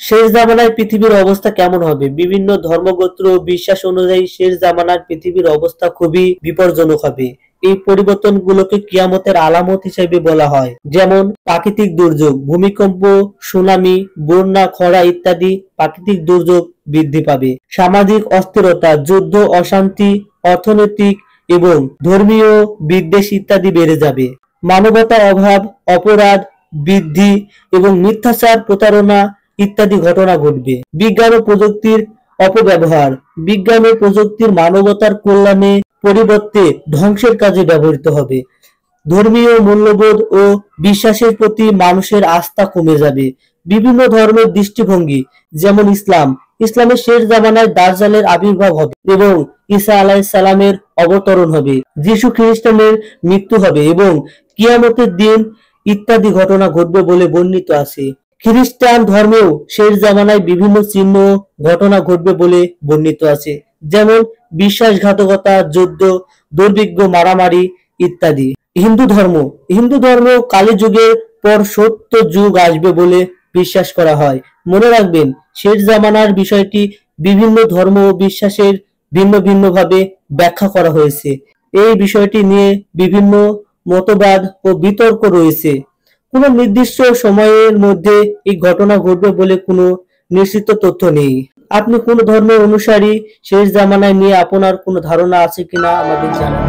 শেষ জামানায় পৃথিবীর অবস্থা কেমন হবে? বিভিন্ন ধর্মগোত্র ও বিশ্বাস অনুযায়ী শেষ জামানার পৃথিবীর অবস্থা খুবই বিপজ্জনক হবে। এই পরিবর্তনগুলোকে কিয়ামতের আলামত হিসেবে বলা হয়। যেমন প্রাকৃতিক দুর্যোগ, ভূমিকম্প, সুনামি, বন্যা, খরা ইত্যাদি প্রাকৃতিক দুর্যোগ বৃদ্ধি পাবে। সামাজিক অস্থিরতা, যুদ্ধ, অশান্তি, অর্থনৈতিক এবং ধর্মীয় বিদ্বেষ ইত্যাদি বেড়ে যাবে। মানবতার অভাব, অপরাধ বৃদ্ধি এবং মিথ্যাচার, প্রতারণা ইত্যাদি ঘটনা ঘটবে। বিজ্ঞান ও প্রযুক্তির অপব্যবহার, বিজ্ঞান ও প্রযুক্তির মানবতার কল্যাণে পরিবর্তে ধ্বংসের কাজে ব্যবহৃত হবে। ধর্মীয় মূল্যবোধ ও বিশ্বাসের প্রতি মানুষের আস্থা কমে যাবে। বিভিন্ন ধর্মের দৃষ্টিভঙ্গি, যেমন ইসলামের শেষ জামানায় দাজ্জালের আবির্ভাব হবে এবং ঈসা আলাইহিস সালামের অবতরণ হবে। যীশু খ্রিস্টানের মৃত্যু হবে এবং কিয়ামতের দিন ইত্যাদি ঘটনা ঘটবে বলে বর্ণিত আছে। খ্রিস্টান ধর্মেও শেষ জামানায় বিভিন্ন চিহ্ন ঘটনা ঘটবে বলে বর্ণিত আছে, যেমন বিশ্বাসঘাতকতা, যুদ্ধ, দুর্ভিক্ষ, মারামারি ইত্যাদি। হিন্দু ধর্ম কালী যুগের পর সত্য যুগ আসবে বলে বিশ্বাস করা হয়। মনে রাখবেন, শেষ জামানার বিষয়টি বিভিন্ন ধর্ম ও বিশ্বাসের ভিন্ন ভিন্ন ভাবে ব্যাখ্যা করা হয়েছে। এই বিষয়টি নিয়ে বিভিন্ন মতবাদ ও বিতর্ক রয়েছে। কোনো নির্দিষ্ট সময়ের মধ্যে এই ঘটনা ঘটবে বলে কোনো নিশ্চিত তথ্য নেই। আপনি কোন ধর্মের অনুসারী? শেষ জামানায় নিয়ে আপনার কোনো ধারণা আছে কিনা আমাদের জানান।